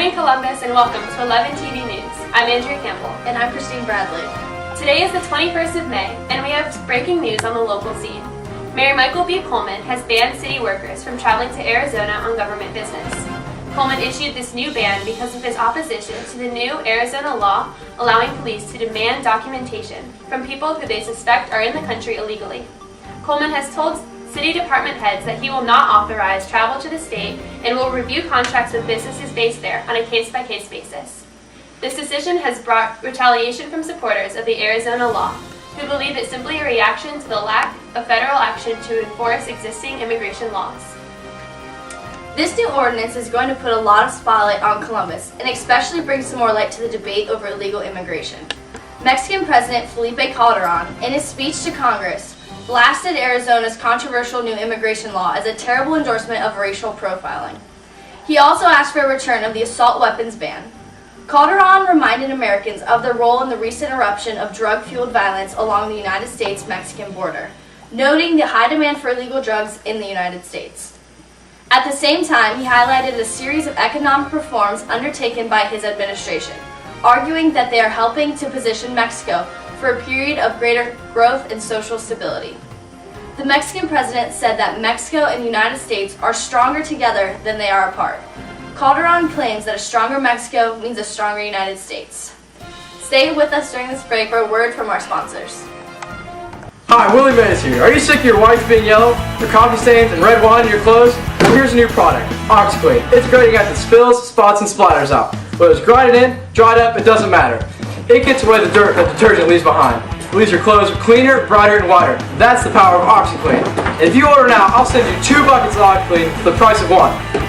morning, Columbus, and welcome to 11 TV News. I'm Andrea Campbell. And I'm Christine Bradley. Today is the 21st of May, and we have breaking news on the local scene. Mayor Michael B. Coleman has banned city workers from traveling to Arizona on government business. Coleman issued this new ban because of his opposition to the new Arizona law allowing police to demand documentation from people who they suspect are in the country illegally. Coleman has told city department heads that he will not authorize travel to the state and will review contracts with businesses based there on a case-by-case basis. This decision has brought retaliation from supporters of the Arizona law, who believe it's simply a reaction to the lack of federal action to enforce existing immigration laws. This new ordinance is going to put a lot of spotlight on Columbus and especially bring some more light to the debate over illegal immigration. Mexican President Felipe Calderon, in his speech to Congress, blasted Arizona's controversial new immigration law as a terrible endorsement of racial profiling. He also asked for a return of the assault weapons ban. Calderon reminded Americans of their role in the recent eruption of drug-fueled violence along the United States-Mexican border, noting the high demand for illegal drugs in the United States. At the same time, he highlighted a series of economic reforms undertaken by his administration, arguing that they are helping to position Mexico for a period of greater growth and social stability. The Mexican president said that Mexico and the United States are stronger together than they are apart. Calderon claims that a stronger Mexico means a stronger United States. Stay with us during this break for a word from our sponsors. Hi, Willie Mays here. Are you sick of your whites being yellow, your coffee stains, and red wine in your clothes? Well, here's a new product, OxyClean. It's great to get the spills, spots, and splatters out. Whether it's grinded in, dried up, it doesn't matter. It gets away the dirt that detergent leaves behind. It leaves your clothes cleaner, brighter, and whiter. That's the power of OxyClean. And if you order now, I'll send you 2 buckets of OxyClean for the price of 1.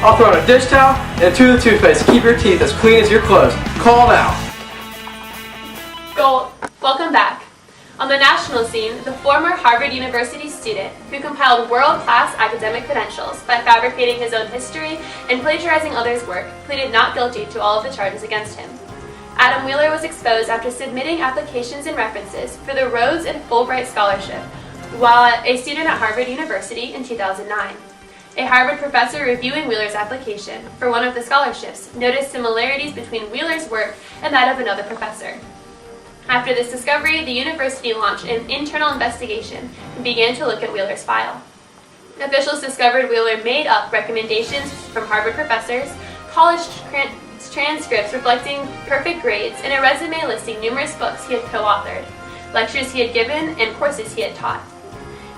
I'll throw in a dish towel and a tube of toothpaste to keep your teeth as clean as your clothes. Call now. Welcome back. On the national scene, the former Harvard University student who compiled world-class academic credentials by fabricating his own history and plagiarizing others' work pleaded not guilty to all of the charges against him. Adam Wheeler was exposed after submitting applications and references for the Rhodes and Fulbright Scholarship while a student at Harvard University in 2009. A Harvard professor reviewing Wheeler's application for one of the scholarships noticed similarities between Wheeler's work and that of another professor. After this discovery, the university launched an internal investigation and began to look at Wheeler's file. Officials discovered Wheeler made up recommendations from Harvard professors, college transcripts reflecting perfect grades, and a resume listing numerous books he had co-authored, lectures he had given, and courses he had taught.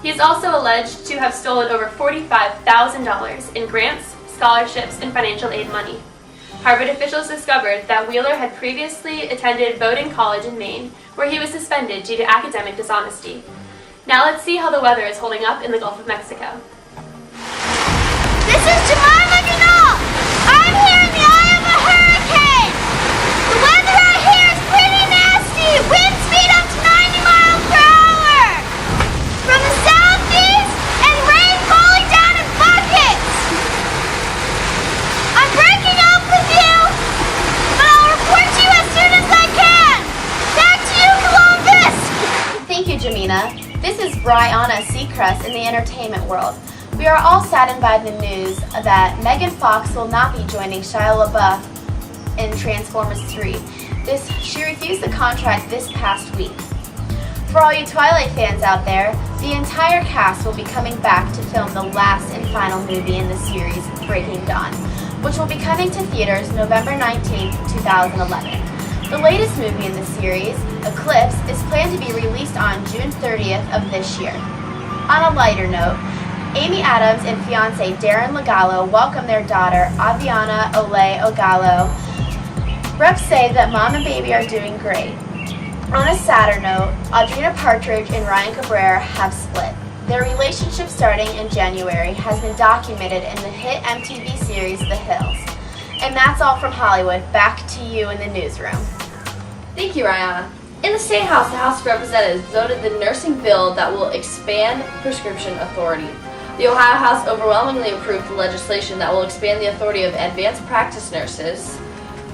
He is also alleged to have stolen over $45,000 in grants, scholarships, and financial aid money. Harvard officials discovered that Wheeler had previously attended Bowdoin College in Maine, where he was suspended due to academic dishonesty. Now let's see how the weather is holding up in the Gulf of Mexico. This is Jemima Ganal. I'm here in the eye of a hurricane. The weather out here is pretty nasty. Wind speed up to 90 miles per hour. From the southeast and rain falling down in buckets. I'm breaking up with you, but I'll report to you as soon as I can. Back to you, Columbus. Thank you, Jamina. This is Brianna Seacrest in the entertainment world. We are all saddened by the news that Megan Fox will not be joining Shia LaBeouf in Transformers 3. She refused the contract this past week. For all you Twilight fans out there, the entire cast will be coming back to film the last and final movie in the series, Breaking Dawn, which will be coming to theaters November 19, 2011. The latest movie in the series, Eclipse, is planned to be released on June 30th of this year. On a lighter note, Amy Adams and fiancé Darren Lagallo welcome their daughter, Aviana Olay Ogallo. Reps say that mom and baby are doing great. On a sadder note, Audrina Partridge and Ryan Cabrera have split. Their relationship starting in January has been documented in the hit MTV series The Hills. And that's all from Hollywood. Back to you in the newsroom. Thank you, Rihanna. In the State House, the House of Representatives voted the nursing bill that will expand prescription authority. The Ohio House overwhelmingly approved the legislation that will expand the authority of advanced practice nurses.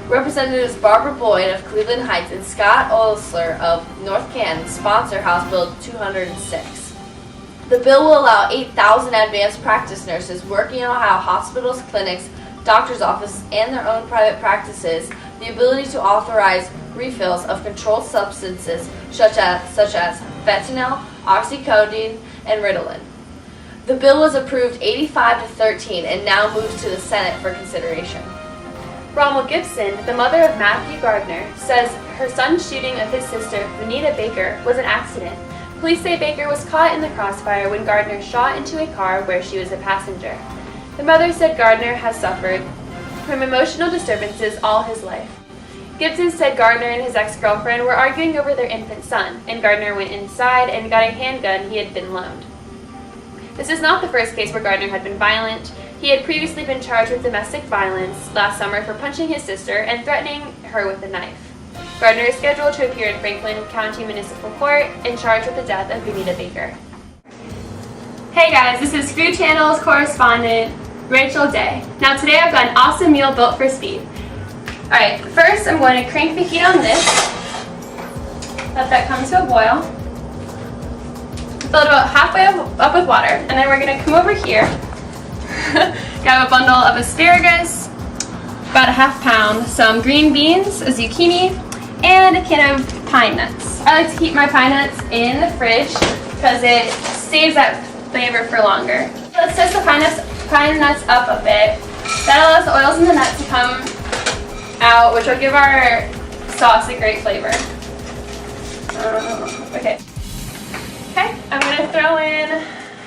Representatives Barbara Boyd of Cleveland Heights and Scott Oelsler of North Canton sponsor House Bill 206. The bill will allow 8,000 advanced practice nurses working in Ohio hospitals, clinics, doctor's office, and their own private practices the ability to authorize refills of controlled substances such as fentanyl, oxycodone, and Ritalin. The bill was approved 85-13 and now moves to the Senate for consideration. Rommel Gibson, the mother of Matthew Gardner, says her son's shooting of his sister, Vanita Baker, was an accident. Police say Baker was caught in the crossfire when Gardner shot into a car where she was a passenger. The mother said Gardner has suffered from emotional disturbances all his life. Gibson said Gardner and his ex-girlfriend were arguing over their infant son, and Gardner went inside and got a handgun he had been loaned. This is not the first case where Gardner had been violent. He had previously been charged with domestic violence last summer for punching his sister and threatening her with a knife. Gardner is scheduled to appear in Franklin County Municipal Court and charged with the death of Vanita Baker. Hey guys, this is Food Channel's correspondent, Rachel Day. Now today I've got an awesome meal built for speed. Alright, first I'm going to crank the heat on this. Let that come to a boil. Fill it about halfway up with water, and then we're going to come over here. Grab a bundle of asparagus, about a half pound, some green beans, a zucchini, and a can of pine nuts. I like to keep my pine nuts in the fridge because it saves that flavor for longer. Let's toast the pine nuts up a bit. That allows the oils in the nuts to come out, which will give our sauce a great flavor. Okay, I'm going to throw in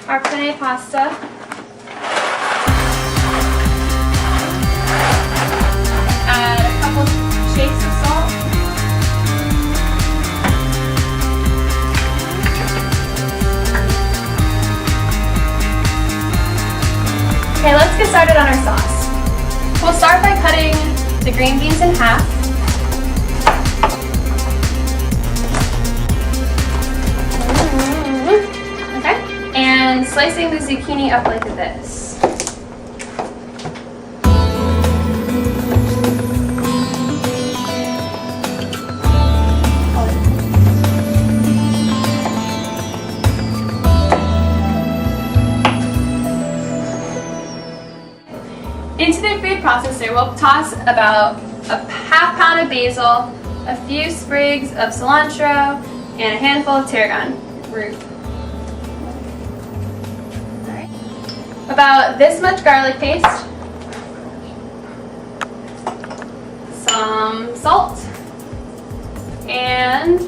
our penne pasta. Add a couple shakes of salt. Okay, let's get started on our sauce. We'll start by cutting the green beans in half. Okay, and slicing the zucchini up like this. Into the food processor, we'll toss about a half pound of basil, a few sprigs of cilantro, and a handful of tarragon root. About this much garlic paste, some salt, and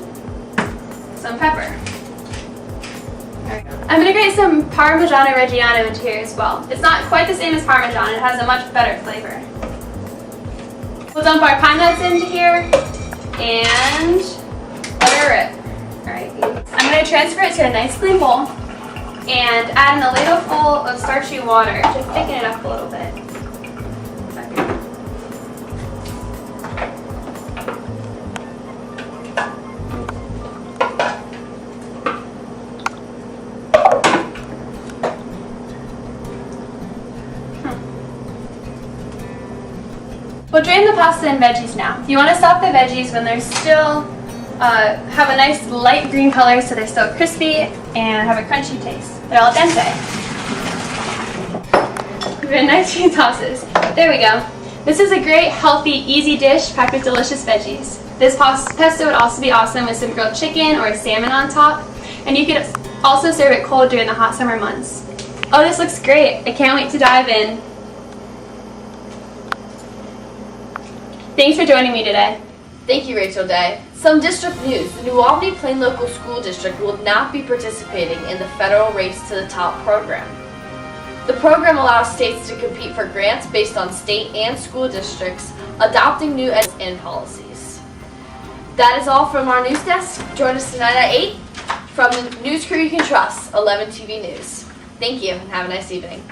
some pepper. I'm going to grate some Parmigiano Reggiano into here as well. It's not quite the same as Parmesan, it has a much better flavor. We'll dump our pine nuts into here and let it rip. Alright, I'm going to transfer it to a nice clean bowl and add in a ladle full of starchy water to thicken it up a little bit. We'll drain the pasta and veggies now. You want to stop the veggies when they're still have a nice light green color so they're still crispy and have a crunchy taste. They're al dente. Give it nice few tosses. There we go. This is a great, healthy, easy dish packed with delicious veggies. This pesto would also be awesome with some grilled chicken or salmon on top. And you could also serve it cold during the hot summer months. Oh, this looks great. I can't wait to dive in. Thanks for joining me today. Thank you, Rachel Day. Some district news. The New Albany Plain Local School District will not be participating in the federal Race to the Top program. The program allows states to compete for grants based on state and school districts adopting new and policies. That is all from our news desk. Join us tonight at 8 from the news crew you can trust, 11 TV News. Thank you and have a nice evening.